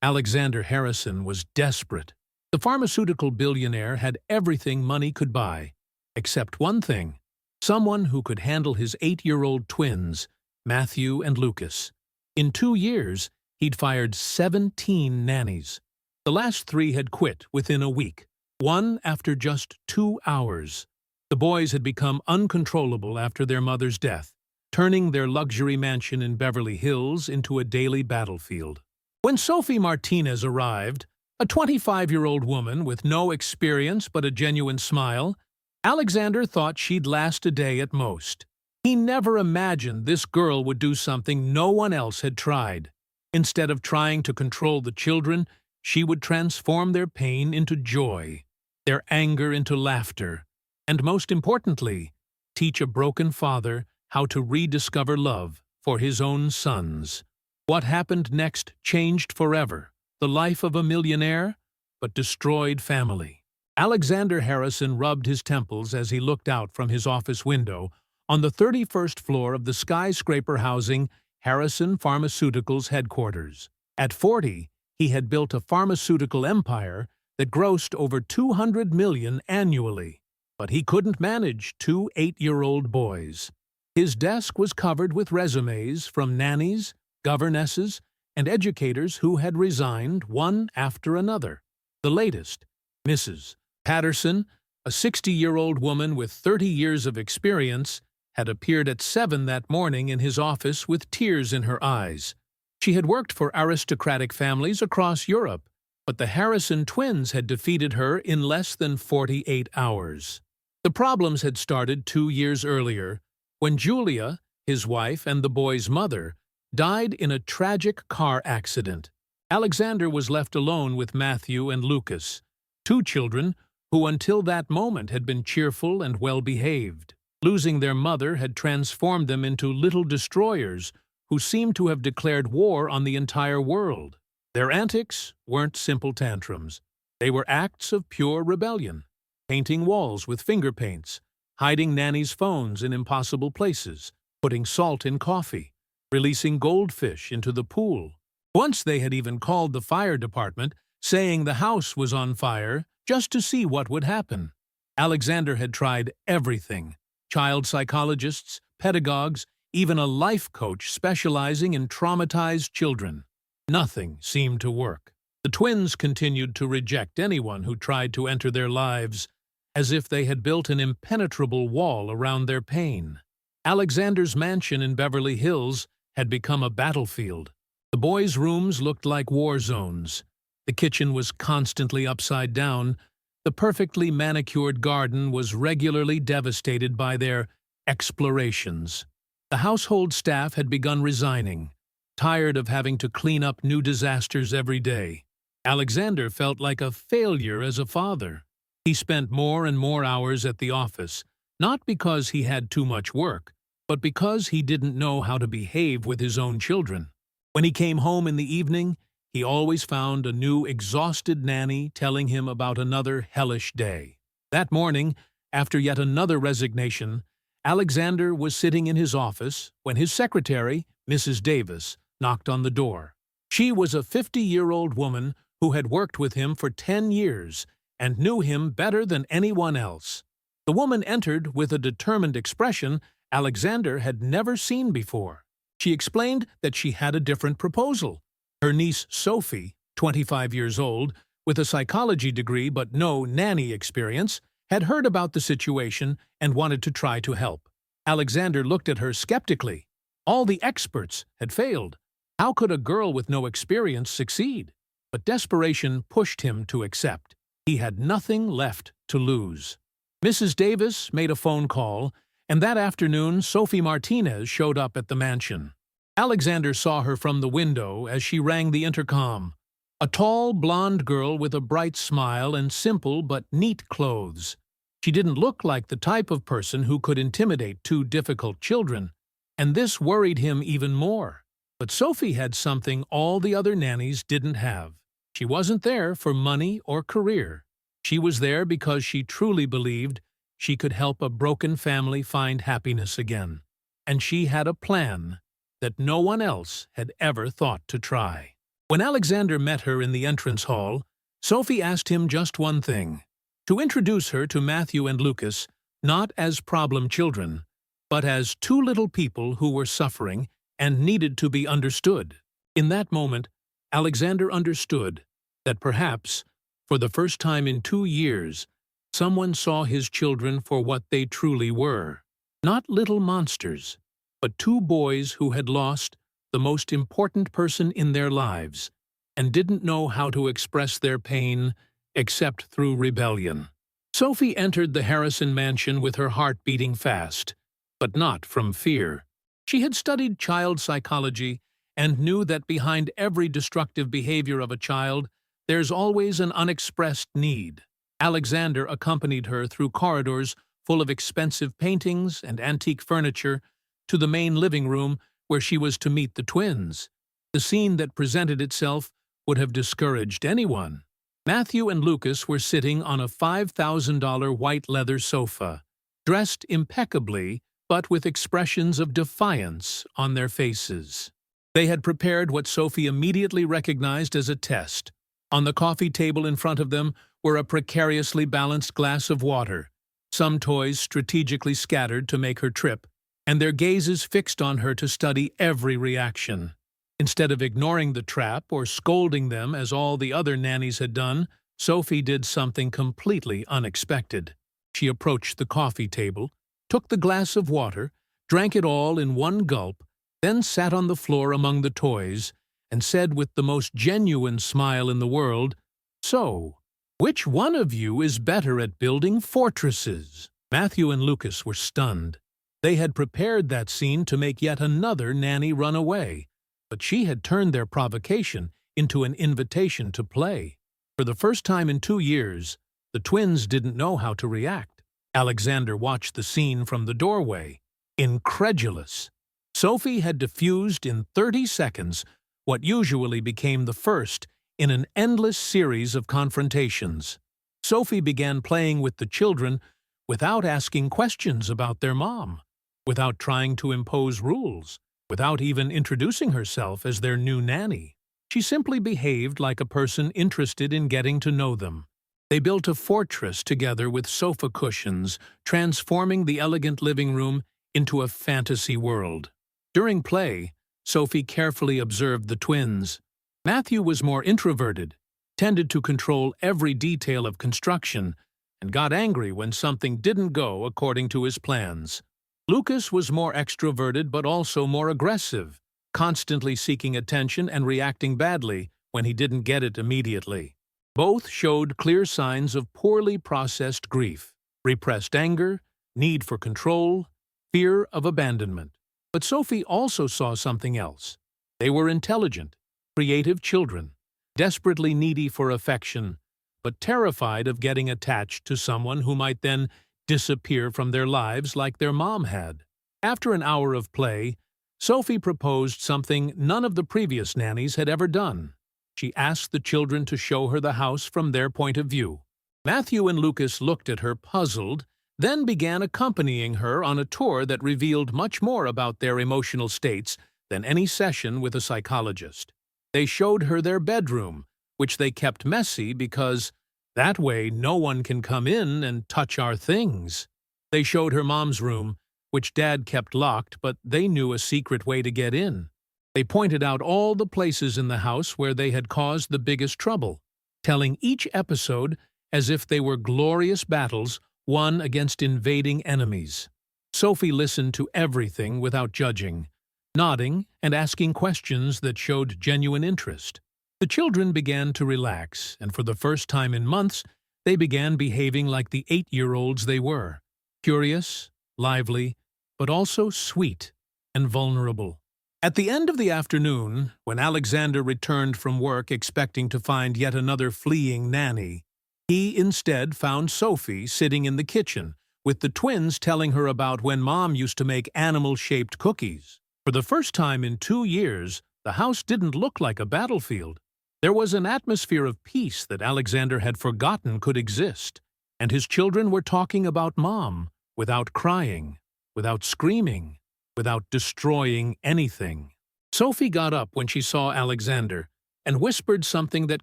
Alexander Harrison was desperate. The pharmaceutical billionaire had everything money could buy, except one thing: someone who could handle his 8-year-old twins, Matthew and Lucas. In 2 years, he'd fired 17 nannies. The last 3 had quit within a week, one after just 2 hours. The boys had become uncontrollable after their mother's death, turning their luxury mansion in Beverly Hills into a daily battlefield. When Sophie Martinez arrived, a 25-year-old woman with no experience but a genuine smile, Alexander thought she'd last a day at most. He never imagined this girl would do something no one else had tried. Instead of trying to control the children, she would transform their pain into joy, their anger into laughter, and most importantly, teach a broken father how to rediscover love for his own sons. What happened next changed forever the life of a millionaire, but destroyed family. Alexander Harrison rubbed his temples as he looked out from his office window on the 31st floor of the skyscraper housing Harrison Pharmaceuticals headquarters. At 40, he had built a pharmaceutical empire that grossed over $200 million annually. But he couldn't manage 2 8-year-old boys. His desk was covered with resumes from nannies, governesses, and educators who had resigned one after another. The latest, Mrs. Patterson, a 60-year-old woman with 30 years of experience, had appeared at 7 that morning in his office with tears in her eyes. She had worked for aristocratic families across Europe, but the Harrison twins had defeated her in less than 48 hours. The problems had started 2 years earlier, when Julia, his wife and the boy's mother, died in a tragic car accident. Alexander was left alone with Matthew and Lucas, 2 children who until that moment had been cheerful and well-behaved. Losing their mother had transformed them into little destroyers who seemed to have declared war on the entire world. Their antics weren't simple tantrums. They were acts of pure rebellion. Painting walls with finger paints, hiding Nanny's phones in impossible places, putting salt in coffee, releasing goldfish into the pool. Once they had even called the fire department, saying the house was on fire, just to see what would happen. Alexander had tried everything: child psychologists, pedagogues, even a life coach specializing in traumatized children. Nothing seemed to work. The twins continued to reject anyone who tried to enter their lives, as if they had built an impenetrable wall around their pain. Alexander's mansion in Beverly Hills had become a battlefield. The boys' rooms looked like war zones. The kitchen was constantly upside down. The perfectly manicured garden was regularly devastated by their explorations. The household staff had begun resigning, tired of having to clean up new disasters every day. Alexander felt like a failure as a father. He spent more and more hours at the office, not because he had too much work, but because he didn't know how to behave with his own children. When he came home in the evening, he always found a new exhausted nanny telling him about another hellish day. That morning, after yet another resignation, Alexander was sitting in his office when his secretary, Mrs. Davis, knocked on the door. She was a 50-year-old woman who had worked with him for 10 years and knew him better than anyone else. The woman entered with a determined expression Alexander had never seen before. She explained that she had a different proposal. Her niece Sophie, 25 years old, with a psychology degree but no nanny experience, had heard about the situation and wanted to try to help. Alexander looked at her skeptically. All the experts had failed. How could a girl with no experience succeed? But desperation pushed him to accept. He had nothing left to lose. Mrs. Davis made a phone call, and that afternoon Sophie Martinez showed up at the mansion. Alexander saw her from the window as she rang the intercom. A tall, blonde girl with a bright smile and simple but neat clothes. She didn't look like the type of person who could intimidate 2 difficult children, and this worried him even more. But Sophie had something all the other nannies didn't have. She wasn't there for money or career. She was there because she truly believed she could help a broken family find happiness again. And she had a plan that no one else had ever thought to try. When Alexander met her in the entrance hall, Sophie asked him just one thing: to introduce her to Matthew and Lucas, not as problem children, but as two little people who were suffering and needed to be understood. In that moment, Alexander understood that perhaps, for the first time in 2 years, someone saw his children for what they truly were. Not little monsters, but two boys who had lost the most important person in their lives and didn't know how to express their pain except through rebellion. Sophie entered the Harrison mansion with her heart beating fast, but not from fear. She had studied child psychology and knew that behind every destructive behavior of a child, there's always an unexpressed need. Alexander accompanied her through corridors full of expensive paintings and antique furniture to the main living room where she was to meet the twins. The scene that presented itself would have discouraged anyone. Matthew and Lucas were sitting on a $5,000 white leather sofa, dressed impeccably but with expressions of defiance on their faces. They had prepared what Sophie immediately recognized as a test. On the coffee table in front of them were a precariously balanced glass of water, some toys strategically scattered to make her trip, and their gazes fixed on her to study every reaction. Instead of ignoring the trap or scolding them as all the other nannies had done, Sophie did something completely unexpected. She approached the coffee table, took the glass of water, drank it all in one gulp, then sat on the floor among the toys and said with the most genuine smile in the world, "So, which one of you is better at building fortresses?" Matthew and Lucas were stunned. They had prepared that scene to make yet another nanny run away, but she had turned their provocation into an invitation to play. For the first time in 2 years, the twins didn't know how to react. Alexander watched the scene from the doorway, incredulous. Sophie had diffused in 30 seconds what usually became the first in an endless series of confrontations. Sophie began playing with the children without asking questions about their mom, without trying to impose rules, without even introducing herself as their new nanny. She simply behaved like a person interested in getting to know them. They built a fortress together with sofa cushions, transforming the elegant living room into a fantasy world. During play, Sophie carefully observed the twins. Matthew was more introverted, tended to control every detail of construction, and got angry when something didn't go according to his plans. Lucas was more extroverted but also more aggressive, constantly seeking attention and reacting badly when he didn't get it immediately. Both showed clear signs of poorly processed grief, repressed anger, need for control, fear of abandonment. But Sophie also saw something else. They were intelligent, creative children, desperately needy for affection, but terrified of getting attached to someone who might then disappear from their lives like their mom had. After an hour of play, Sophie proposed something none of the previous nannies had ever done. She asked the children to show her the house from their point of view. Matthew and Lucas looked at her puzzled, then began accompanying her on a tour that revealed much more about their emotional states than any session with a psychologist. They showed her their bedroom, which they kept messy because that way no one can come in and touch our things. They showed her mom's room, which Dad kept locked, but they knew a secret way to get in. They pointed out all the places in the house where they had caused the biggest trouble, telling each episode as if they were glorious battles won against invading enemies. Sophie listened to everything without judging, nodding and asking questions that showed genuine interest. The children began to relax, and for the first time in months, they began behaving like the 8-year-olds they were, curious, lively, but also sweet and vulnerable. At the end of the afternoon, when Alexander returned from work expecting to find yet another fleeing nanny, he instead found Sophie sitting in the kitchen, with the twins telling her about when Mom used to make animal-shaped cookies. For the first time in 2 years, the house didn't look like a battlefield. There was an atmosphere of peace that Alexander had forgotten could exist, and his children were talking about Mom without crying, without screaming, without destroying anything. Sophie got up when she saw Alexander, and whispered something that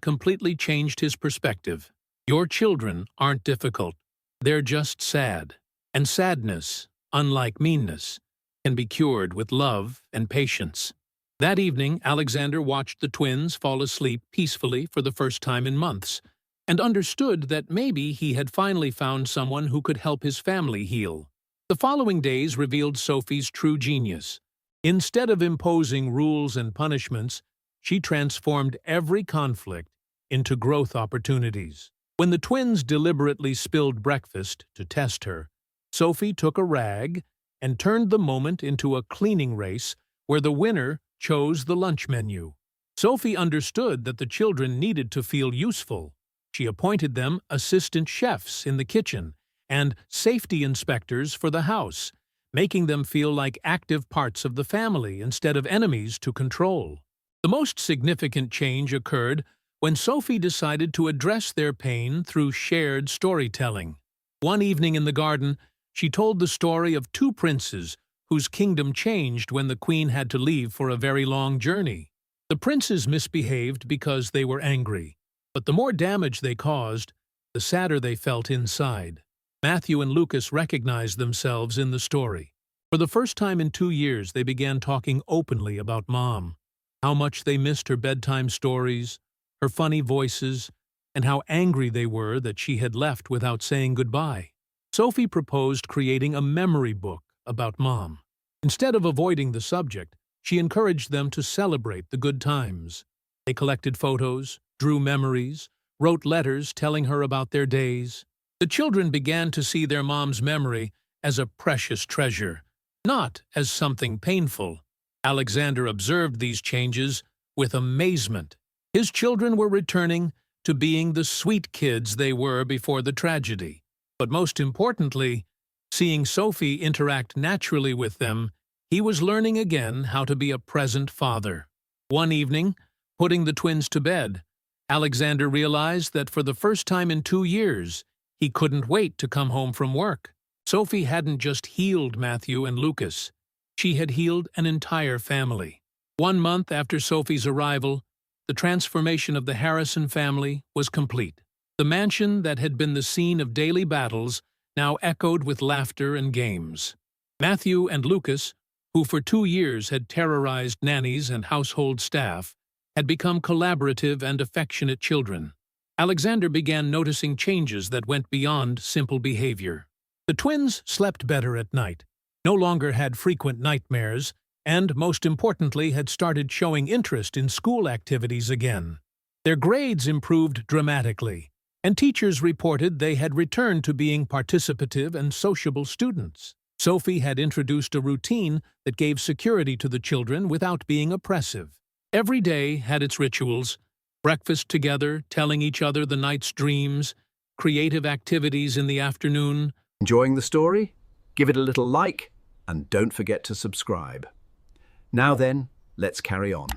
completely changed his perspective. Your children aren't difficult. They're just sad. And sadness, unlike meanness, can be cured with love and patience. That evening, Alexander watched the twins fall asleep peacefully for the first time in months, and understood that maybe he had finally found someone who could help his family heal. The following days revealed Sophie's true genius. Instead of imposing rules and punishments, she transformed every conflict into growth opportunities. When the twins deliberately spilled breakfast to test her, Sophie took a rag and turned the moment into a cleaning race where the winner chose the lunch menu. Sophie understood that the children needed to feel useful. She appointed them assistant chefs in the kitchen and safety inspectors for the house, making them feel like active parts of the family instead of enemies to control. The most significant change occurred when Sophie decided to address their pain through shared storytelling. One evening in the garden, she told the story of two princes whose kingdom changed when the queen had to leave for a very long journey. The princes misbehaved because they were angry, but the more damage they caused, the sadder they felt inside. Matthew and Lucas recognized themselves in the story. For the first time in 2 years, they began talking openly about Mom, how much they missed her bedtime stories, her funny voices, and how angry they were that she had left without saying goodbye. Sophie proposed creating a memory book about Mom. Instead of avoiding the subject, she encouraged them to celebrate the good times. They collected photos, drew memories, wrote letters telling her about their days. The children began to see their mom's memory as a precious treasure, not as something painful. Alexander observed these changes with amazement. His children were returning to being the sweet kids they were before the tragedy. But most importantly, seeing Sophie interact naturally with them, he was learning again how to be a present father. One evening, putting the twins to bed, Alexander realized that for the first time in 2 years, he couldn't wait to come home from work. Sophie hadn't just healed Matthew and Lucas. She had healed an entire family. 1 month after Sophie's arrival, the transformation of the Harrison family was complete. The mansion that had been the scene of daily battles now echoed with laughter and games. Matthew and Lucas, who for 2 years had terrorized nannies and household staff, had become collaborative and affectionate children. Alexander began noticing changes that went beyond simple behavior. The twins slept better at night, no longer had frequent nightmares, and, most importantly, had started showing interest in school activities again. Their grades improved dramatically, and teachers reported they had returned to being participative and sociable students. Sophie had introduced a routine that gave security to the children without being oppressive. Every day had its rituals: breakfast together, telling each other the night's dreams, creative activities in the afternoon. Enjoying the story? Give it a little like, and don't forget to subscribe. Now then, let's carry on.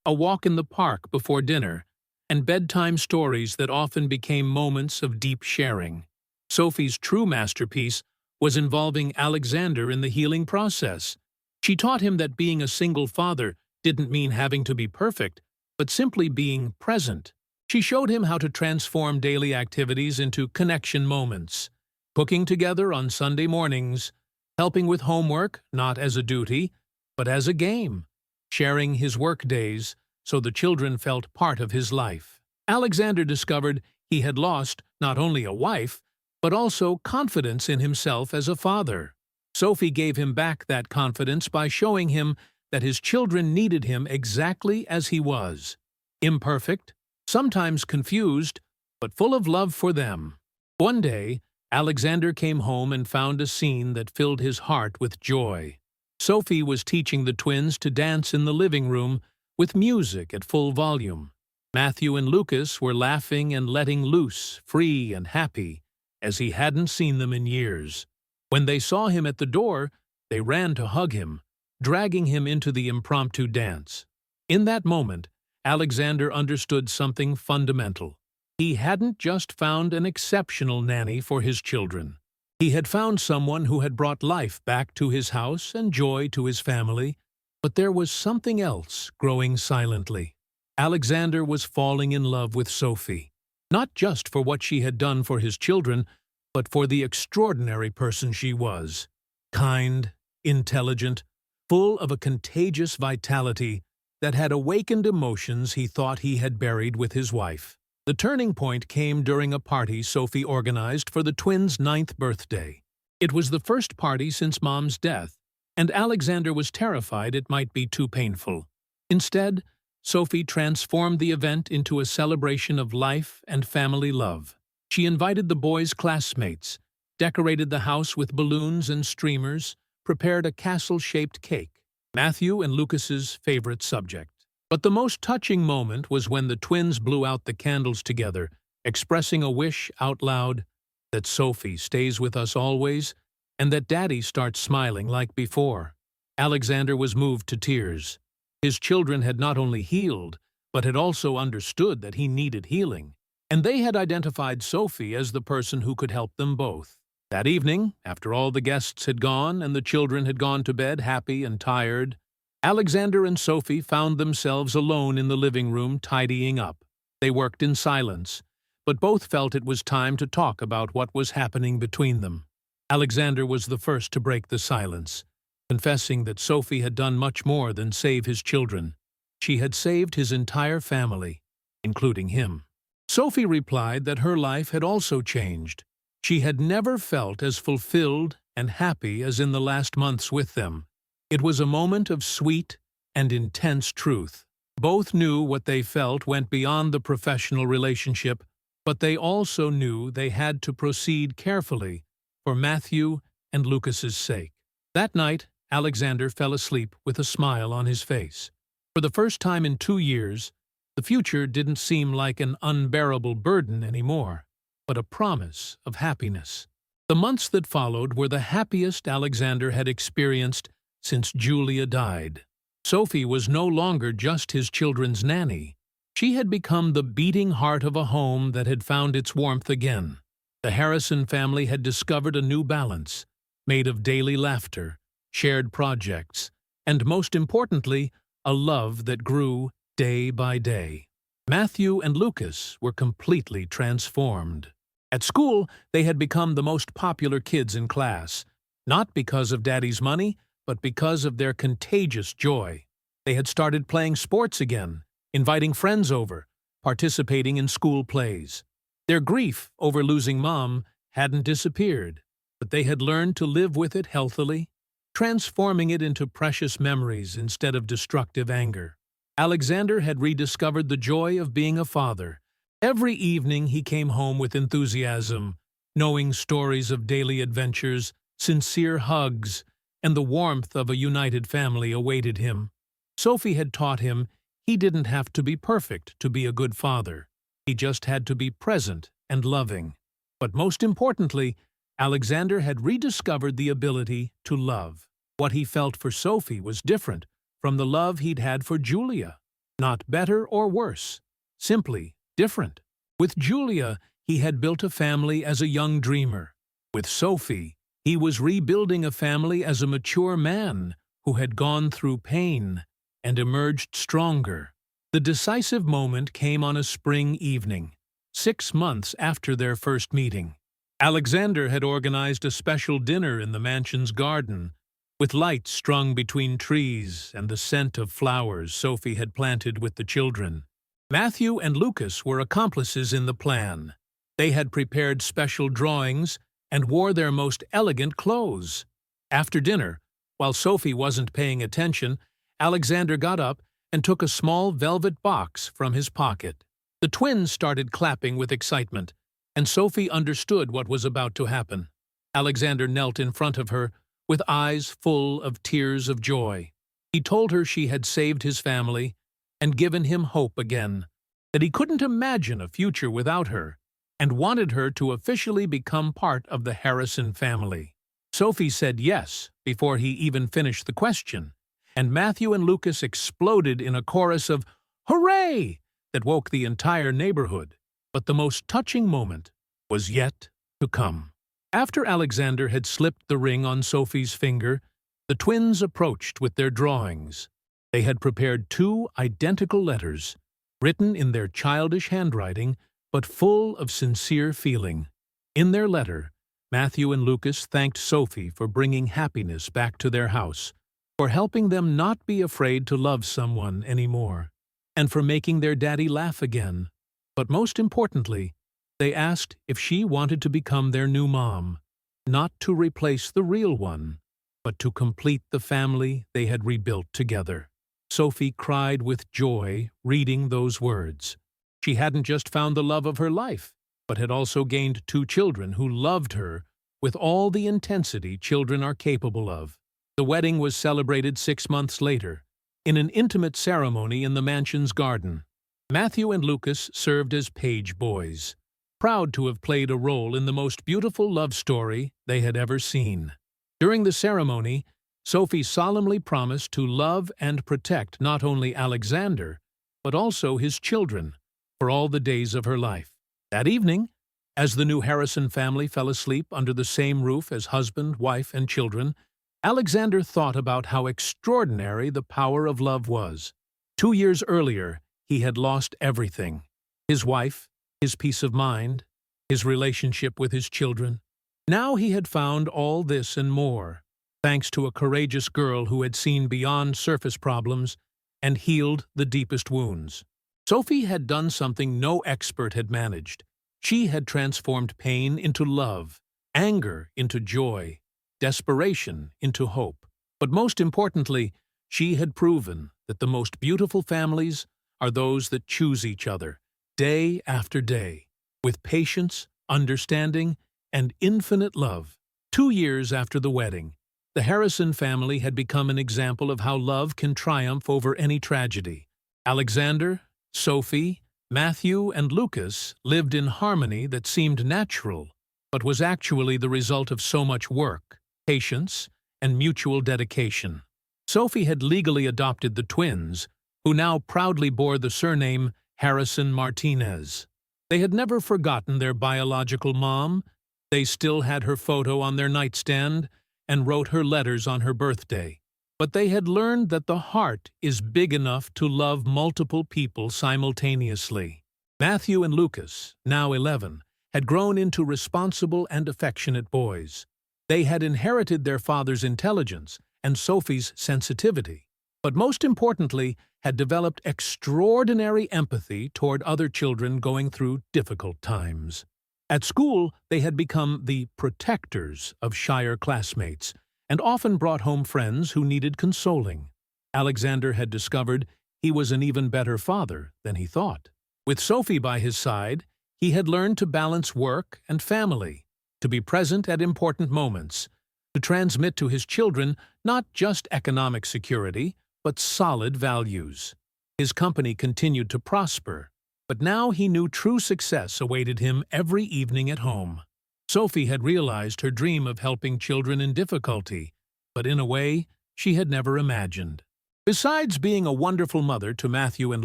A walk in the park before dinner, and bedtime stories that often became moments of deep sharing. Sophie's true masterpiece was involving Alexander in the healing process. She taught him that being a single father didn't mean having to be perfect, but simply being present. She showed him how to transform daily activities into connection moments, cooking together on Sunday mornings, helping with homework not as a duty, but as a game, sharing his work days so the children felt part of his life. Alexander discovered he had lost not only a wife, but also confidence in himself as a father. Sophie gave him back that confidence by showing him that his children needed him exactly as he was, imperfect, sometimes confused, but full of love for them. One day, Alexander came home and found a scene that filled his heart with joy. Sophie was teaching the twins to dance in the living room with music at full volume. Matthew and Lucas were laughing and letting loose, free and happy, as he hadn't seen them in years. When they saw him at the door, they ran to hug him, dragging him into the impromptu dance. In that moment, Alexander understood something fundamental. He hadn't just found an exceptional nanny for his children. He had found someone who had brought life back to his house and joy to his family, but there was something else growing silently. Alexander was falling in love with Sophie, not just for what she had done for his children, but for the extraordinary person she was. Kind, intelligent, full of a contagious vitality that had awakened emotions he thought he had buried with his wife. The turning point came during a party Sophie organized for the twins' 9th birthday. It was the first party since Mom's death, and Alexander was terrified it might be too painful. Instead, Sophie transformed the event into a celebration of life and family love. She invited the boys' classmates, decorated the house with balloons and streamers, prepared a castle-shaped cake, Matthew and Lucas's favorite subject. But the most touching moment was when the twins blew out the candles together, expressing a wish out loud that Sophie stays with us always and that Daddy starts smiling like before. Alexander was moved to tears. His children had not only healed, but had also understood that he needed healing, and they had identified Sophie as the person who could help them both. That evening, after all the guests had gone and the children had gone to bed happy and tired, Alexander and Sophie found themselves alone in the living room tidying up. They worked in silence, but both felt it was time to talk about what was happening between them. Alexander was the first to break the silence, confessing that Sophie had done much more than save his children. She had saved his entire family, including him. Sophie replied that her life had also changed. She had never felt as fulfilled and happy as in the last months with them. It was a moment of sweet and intense truth. Both knew what they felt went beyond the professional relationship, but they also knew they had to proceed carefully for Matthew and Lucas's sake. That night, Alexander fell asleep with a smile on his face. For the first time in 2 years, the future didn't seem like an unbearable burden anymore, but a promise of happiness. The months that followed were the happiest Alexander had experienced since Julia died. Sophie was no longer just his children's nanny. She had become the beating heart of a home that had found its warmth again. The Harrison family had discovered a new balance, made of daily laughter, shared projects, and most importantly, a love that grew day by day. Matthew and Lucas were completely transformed. At school, they had become the most popular kids in class, not because of Daddy's money, but because of their contagious joy. They had started playing sports again, inviting friends over, participating in school plays. Their grief over losing Mom hadn't disappeared, but they had learned to live with it healthily, transforming it into precious memories instead of destructive anger. Alexander had rediscovered the joy of being a father. Every evening he came home with enthusiasm, knowing stories of daily adventures, sincere hugs, and the warmth of a united family awaited him. Sophie had taught him he didn't have to be perfect to be a good father. He just had to be present and loving. But most importantly, Alexander had rediscovered the ability to love. What he felt for Sophie was different from the love he'd had for Julia. Not better or worse, simply different. With Julia, he had built a family as a young dreamer. With Sophie, he was rebuilding a family as a mature man who had gone through pain and emerged stronger. The decisive moment came on a spring evening, 6 months after their first meeting. Alexander had organized a special dinner in the mansion's garden, with lights strung between trees and the scent of flowers Sophie had planted with the children. Matthew and Lucas were accomplices in the plan. They had prepared special drawings and wore their most elegant clothes. After dinner, while Sophie wasn't paying attention, Alexander got up and took a small velvet box from his pocket. The twins started clapping with excitement, and Sophie understood what was about to happen. Alexander knelt in front of her, with eyes full of tears of joy. He told her she had saved his family and given him hope again, that he couldn't imagine a future without her, and wanted her to officially become part of the Harrison family. Sophie said yes before he even finished the question, and Matthew and Lucas exploded in a chorus of "Hooray!" that woke the entire neighborhood. But the most touching moment was yet to come. After Alexander had slipped the ring on Sophie's finger, the twins approached with their drawings. They had prepared 2 identical letters, written in their childish handwriting, but full of sincere feeling. In their letter, Matthew and Lucas thanked Sophie for bringing happiness back to their house, for helping them not be afraid to love someone anymore, and for making their daddy laugh again. But most importantly, they asked if she wanted to become their new mom, not to replace the real one, but to complete the family they had rebuilt together. Sophie cried with joy reading those words. She hadn't just found the love of her life, but had also gained 2 children who loved her with all the intensity children are capable of. The wedding was celebrated 6 months later, in an intimate ceremony in the mansion's garden. Matthew and Lucas served as page boys, proud to have played a role in the most beautiful love story they had ever seen. During the ceremony, Sophie solemnly promised to love and protect not only Alexander, but also his children, for all the days of her life. That evening, as the new Harrison family fell asleep under the same roof as husband, wife, and children, Alexander thought about how extraordinary the power of love was. 2 years earlier, he had lost everything: his wife, his peace of mind, his relationship with his children. Now he had found all this and more, thanks to a courageous girl who had seen beyond surface problems and healed the deepest wounds. Sophie had done something no expert had managed. She had transformed pain into love, anger into joy, desperation into hope. But most importantly, she had proven that the most beautiful families are those that choose each other, day after day, with patience, understanding, and infinite love. 2 years after the wedding, the Harrison family had become an example of how love can triumph over any tragedy. Alexander, Sophie, Matthew, and Lucas lived in harmony that seemed natural, but was actually the result of so much work, patience, and mutual dedication. Sophie had legally adopted the twins, who now proudly bore the surname Harrison Martinez. They had never forgotten their biological mom. They still had her photo on their nightstand and wrote her letters on her birthday. But they had learned that the heart is big enough to love multiple people simultaneously. Matthew and Lucas, now 11, had grown into responsible and affectionate boys. They had inherited their father's intelligence and Sophie's sensitivity, but most importantly, had developed extraordinary empathy toward other children going through difficult times. At school, they had become the protectors of shyer classmates, and often brought home friends who needed consoling. Alexander had discovered he was an even better father than he thought. With Sophie by his side, he had learned to balance work and family, to be present at important moments, to transmit to his children not just economic security, but solid values. His company continued to prosper, but now he knew true success awaited him every evening at home. Sophie had realized her dream of helping children in difficulty, but in a way she had never imagined. Besides being a wonderful mother to Matthew and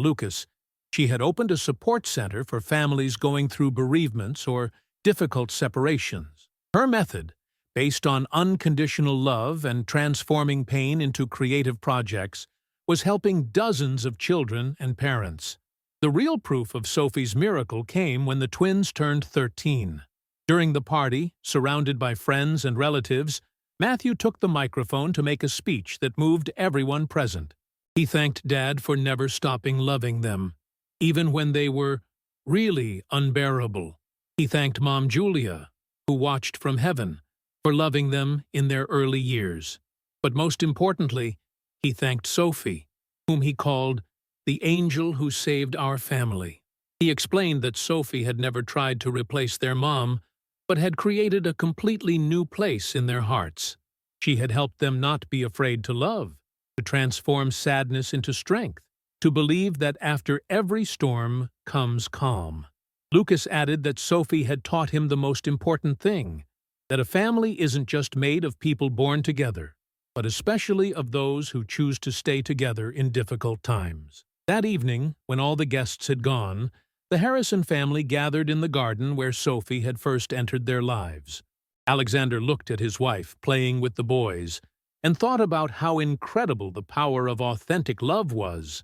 Lucas, she had opened a support center for families going through bereavements or difficult separations. Her method, based on unconditional love and transforming pain into creative projects, was helping dozens of children and parents. The real proof of Sophie's miracle came when the twins turned 13. During the party, surrounded by friends and relatives, Matthew took the microphone to make a speech that moved everyone present. He thanked Dad for never stopping loving them, even when they were really unbearable. He thanked Mom Julia, who watched from heaven, for loving them in their early years. But most importantly, he thanked Sophie, whom he called the angel who saved our family. He explained that Sophie had never tried to replace their mom, but had created a completely new place in their hearts. She had helped them not be afraid to love, to transform sadness into strength, to believe that after every storm comes calm. Lucas added that Sophie had taught him the most important thing, that a family isn't just made of people born together, but especially of those who choose to stay together in difficult times. That evening, when all the guests had gone, the Harrison family gathered in the garden where Sophie had first entered their lives. Alexander looked at his wife playing with the boys and thought about how incredible the power of authentic love was.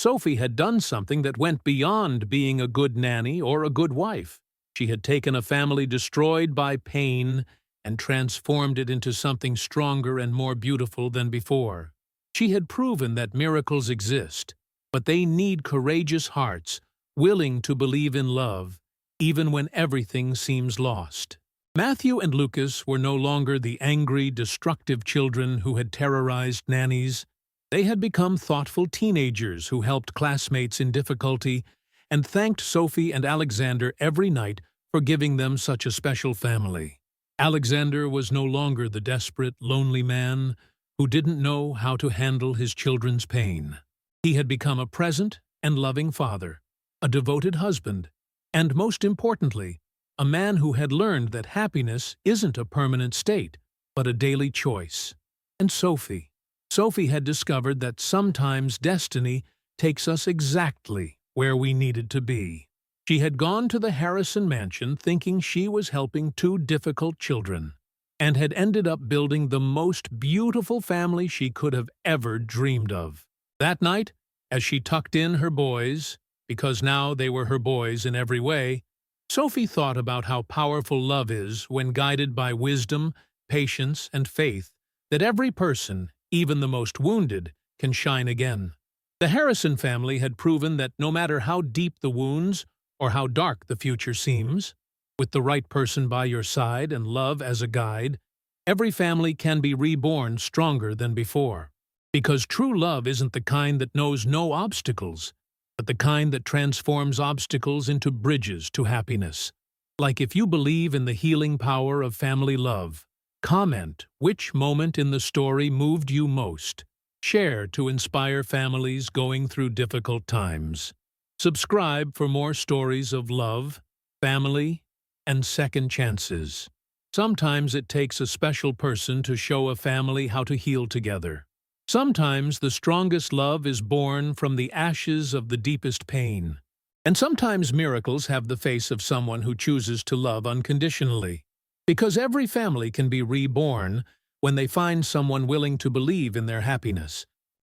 Sophie had done something that went beyond being a good nanny or a good wife. She had taken a family destroyed by pain and transformed it into something stronger and more beautiful than before. She had proven that miracles exist, but they need courageous hearts, willing to believe in love, even when everything seems lost. Matthew and Lucas were no longer the angry, destructive children who had terrorized nannies. They had become thoughtful teenagers who helped classmates in difficulty and thanked Sophie and Alexander every night for giving them such a special family. Alexander was no longer the desperate, lonely man who didn't know how to handle his children's pain. He had become a present and loving father, a devoted husband, and most importantly, a man who had learned that happiness isn't a permanent state, but a daily choice. And Sophie had discovered that sometimes destiny takes us exactly where we needed to be. She had gone to the Harrison mansion thinking she was helping two difficult children, and had ended up building the most beautiful family she could have ever dreamed of. That night, as she tucked in her boys, because now they were her boys in every way, Sophie thought about how powerful love is when guided by wisdom, patience, and faith, that every person, even the most wounded, can shine again. The Harrison family had proven that no matter how deep the wounds or how dark the future seems, with the right person by your side and love as a guide, every family can be reborn stronger than before. Because true love isn't the kind that knows no obstacles, but the kind that transforms obstacles into bridges to happiness. Like if you believe in the healing power of family love, comment which moment in the story moved you most. Share to inspire families going through difficult times. Subscribe for more stories of love, family, and second chances. Sometimes it takes a special person to show a family how to heal together. Sometimes the strongest love is born from the ashes of the deepest pain. And sometimes miracles have the face of someone who chooses to love unconditionally. Because every family can be reborn when they find someone willing to believe in their happiness.